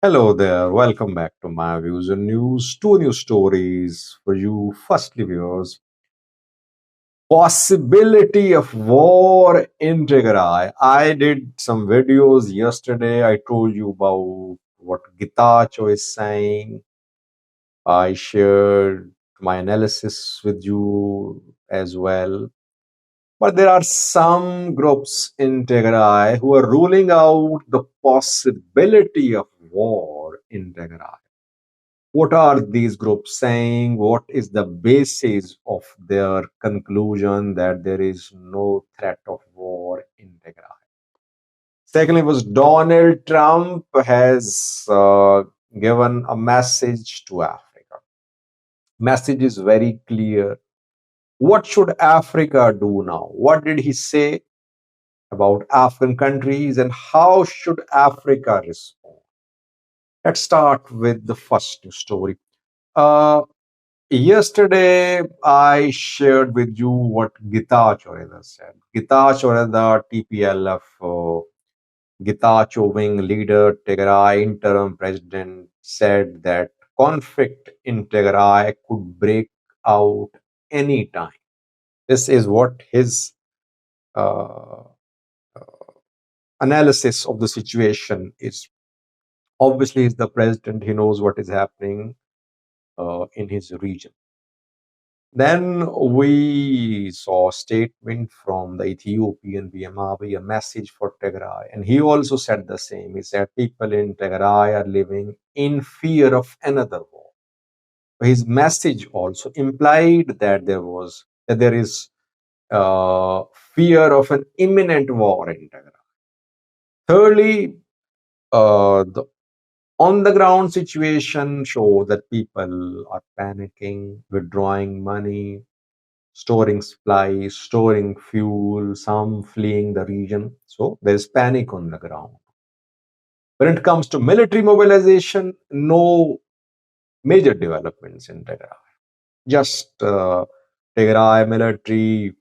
Hello there, welcome back to my views and news. Two new stories for you. Firstly, viewers, possibility of war in Tigray. I did some videos yesterday. I told you about what Gitacho is saying. I shared my analysis with you as well. But there are some groups in Tigray who are ruling out the possibility of war in Tigray. What are these groups saying? What is the basis of their conclusion that there is no threat of war in Tigray? Secondly, was Donald Trump has given a message to Africa. Message is very clear. What should Africa do now? What did he say about African countries and how should Africa respond? Let's start with the first story. Uh, Yesterday, I shared with you what Gita Choreda said. Gita Choreda, TPLF, Gita wing leader, Tigray interim president, said that conflict in Tigray could break out anytime. This is what his uh, analysis of the situation is. Obviously, he's the president, he knows what is happening in his region. Then we saw a statement from the Ethiopian PM Abiy, a message for Tigray. And he also said the same. He said people in Tigray are living in fear of another war. His message also implied that there is fear of an imminent war in Tigray. Thirdly, the on the ground situation shows that people are panicking, withdrawing money, storing supplies, storing fuel, some fleeing the region. So there's panic on the ground. When it comes to military mobilization, no major developments in Tigray. Just Tigray military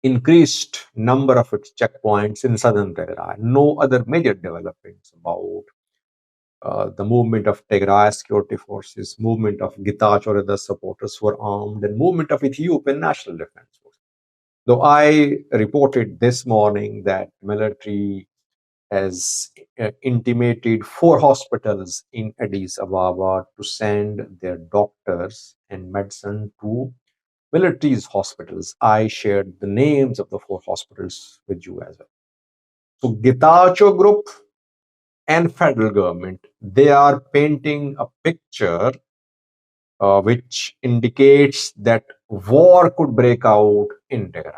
increased number of its checkpoints in southern Tigray. No other major developments about the movement of Tigray security forces, movement of Gitach or other supporters who are armed, and movement of Ethiopian National Defense Force. Though I reported this morning that military has intimated 4 hospitals in Addis Ababa to send their doctors and medicine to military's hospitals. I shared the names of the 4 hospitals with you as well. So Getachew Group and federal government, they are painting a picture which indicates that war could break out in Tigray.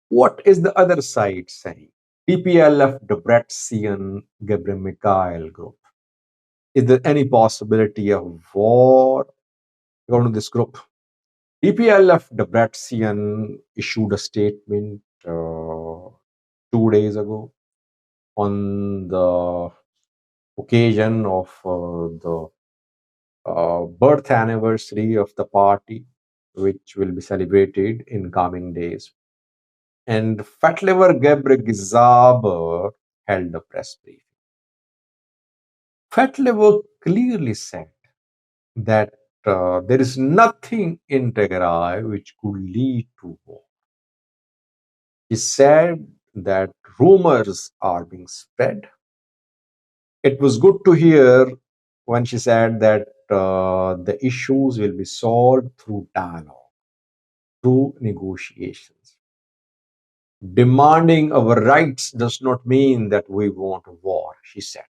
What is the other side saying? TPLF, Debrecen, Gabriel Mikhail group. Is there any possibility of war according to this group? TPLF, Debrecen issued a statement 2 days ago on the occasion of the birth anniversary of the party, which will be celebrated in coming days. And Fatlever Gebre Gizaber held a press briefing. Fatlever clearly said that there is nothing in Tigray which could lead to war. He said that rumors are being spread. It was good to hear when she said that the issues will be solved through dialogue, through negotiations. Demanding our rights does not mean that we want war, she said.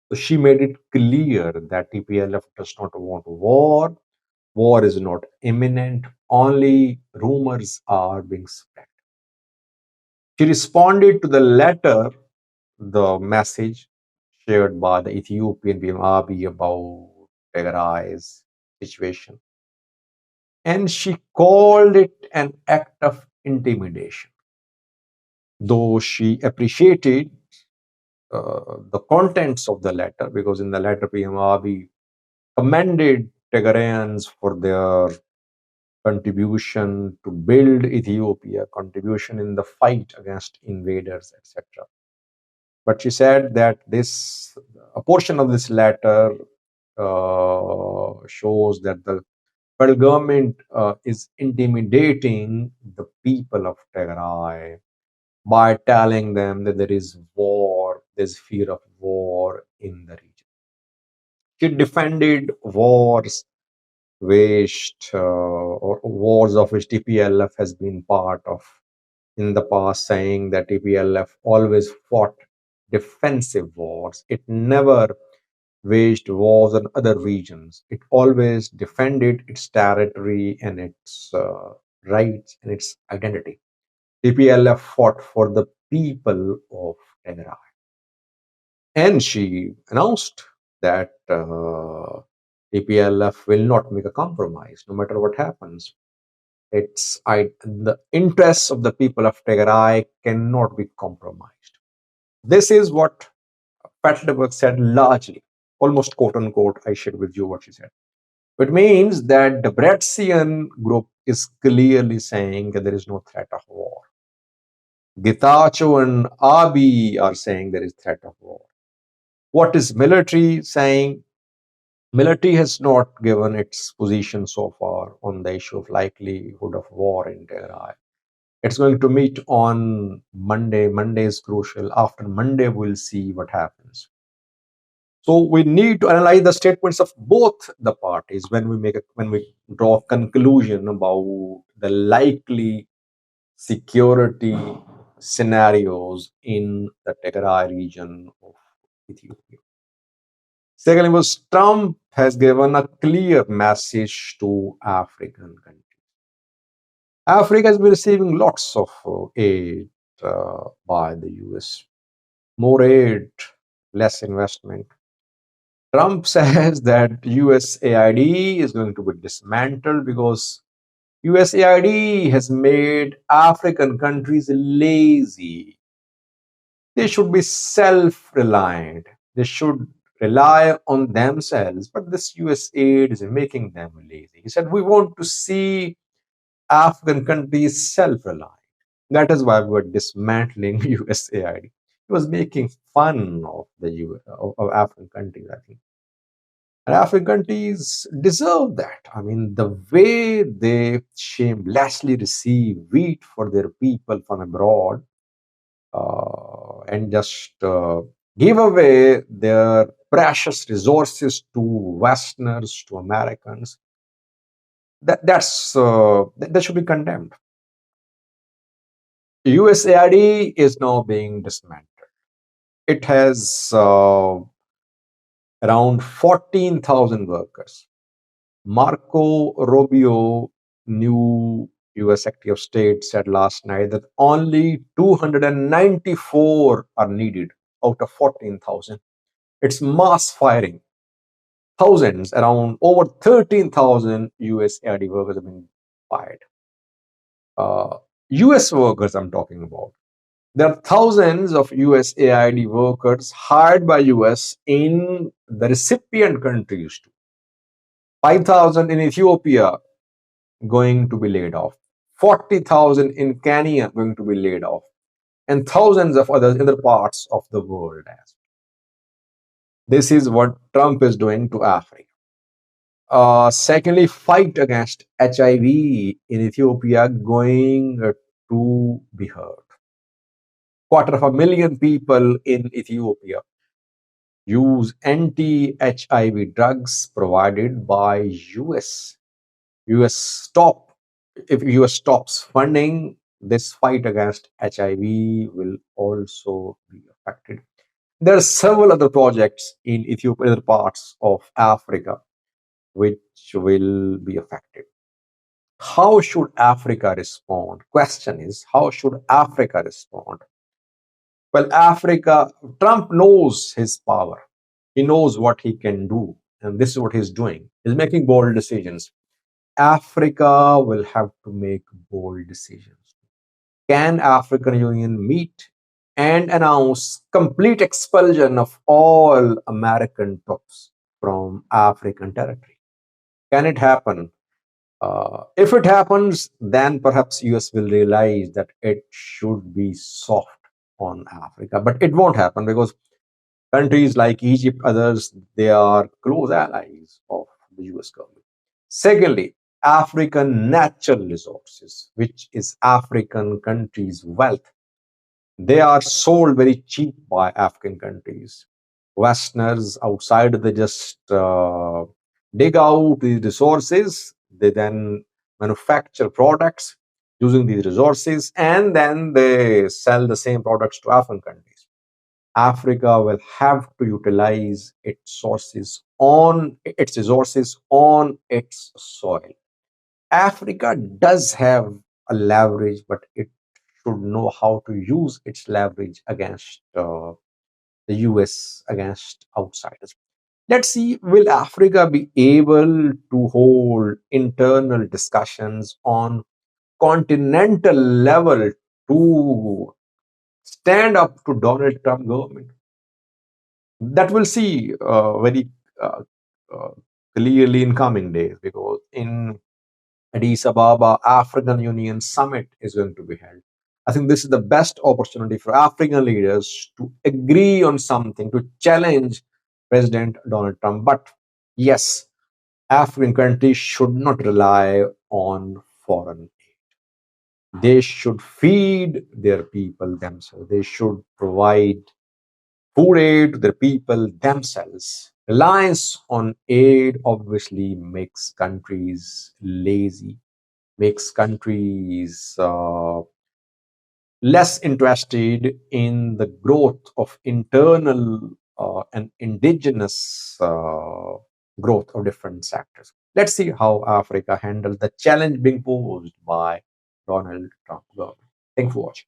So she made it clear that TPLF does not want war. War is not imminent. Only rumors are being spread. She responded to the letter, the message shared by the Ethiopian PM Abiy about Tigray's situation. And she called it an act of intimidation. Though she appreciated the contents of the letter, because in the letter PM Abiy commended Tigrayans for their contribution to build Ethiopia, contribution in the fight against invaders, etc. But she said that this a portion of this letter shows that the federal government is intimidating the people of Tigray by telling them that there is war, there's fear of war in the region. She defended wars waged or wars of which TPLF has been part of in the past, saying that TPLF always fought defensive wars. It never waged wars on other regions. It always defended its territory and its rights and its identity. TPLF fought for the people of Tigray. And she announced that TPLF will not make a compromise no matter what happens. The interests of the people of Tigray cannot be compromised. This is what Petlevik said largely, almost quote unquote. I shared with you what she said. It means that the Bratzian group is clearly saying that there is no threat of war. Getachew and Abi are saying there is threat of war. What is military saying? Military has not given its position so far on the issue of likelihood of war in Tigray. It's going to meet on Monday. Monday is crucial. After Monday, we'll see what happens. So we need to analyze the statements of both the parties when we draw a conclusion about the likely security scenarios in the Tigray region of Ethiopia. Secondly, was Trump has given a clear message to African countries. Africa has been receiving lots of aid by the US. More aid, less investment. Trump says that USAID is going to be dismantled because USAID has made African countries lazy. They should be self-reliant. They should rely on themselves, but this US aid is making them lazy. He said, we want to see African countries self-reliant. That is why we're dismantling USAID. He was making fun of of African countries, I think. And African countries deserve that. I mean, the way they shamelessly receive wheat for their people from abroad and just give away their precious resources to Westerners, to Americans, that should be condemned. USAID is now being dismantled. It has around 14,000 workers. Marco Rubio, new US Secretary of State, said last night that only 294 are needed out of 14,000. It's mass firing. Thousands, around over 13,000 USAID workers have been fired. US workers, I'm talking about. There are thousands of USAID workers hired by US in the recipient countries too. 5,000 in Ethiopia going to be laid off. 40,000 in Kenya going to be laid off. And thousands of others in other parts of the world. This is what Trump is doing to Africa. Secondly, fight against HIV in Ethiopia going to be heard. 250,000 people in Ethiopia use anti-HIV drugs provided by US. If US stops funding, this fight against HIV will also be affected. There are several other projects in Ethiopia, other parts of Africa, which will be affected. How should Africa respond? Question is, how should Africa respond? Well, Trump knows his power. He knows what he can do. And this is what he's doing. He's making bold decisions. Africa will have to make bold decisions. Can African Union meet and announce complete expulsion of all American troops from African territory? Can it happen? If it happens, then perhaps US will realize that it should be soft on Africa. But it won't happen because Countries like Egypt, others, they are close allies of the US government. Secondly, African natural resources, which is African countries' wealth, they are sold very cheap by African countries. Westerners outside, they just dig out these resources, they then manufacture products using these resources, and then they sell the same products to African countries. Africa will have to utilize its resources on its soil. Africa does have a leverage, but it should know how to use its leverage against the US, against outsiders. Let's see, will Africa be able to hold internal discussions on continental level to stand up to Donald Trump government? That we'll see very uh, uh, clearly in coming days, because in Addis Ababa African Union summit is going to be held. I think this is the best opportunity for African leaders to agree on something, to challenge President Donald Trump. But yes, African countries should not rely on foreign aid. They should feed their people themselves. They should provide food aid to the people themselves. Reliance on aid obviously makes countries lazy, makes countries less interested in the growth of internal and indigenous growth of different sectors. Let's see how Africa handles the challenge being posed by Donald Trump government. Thanks for watching.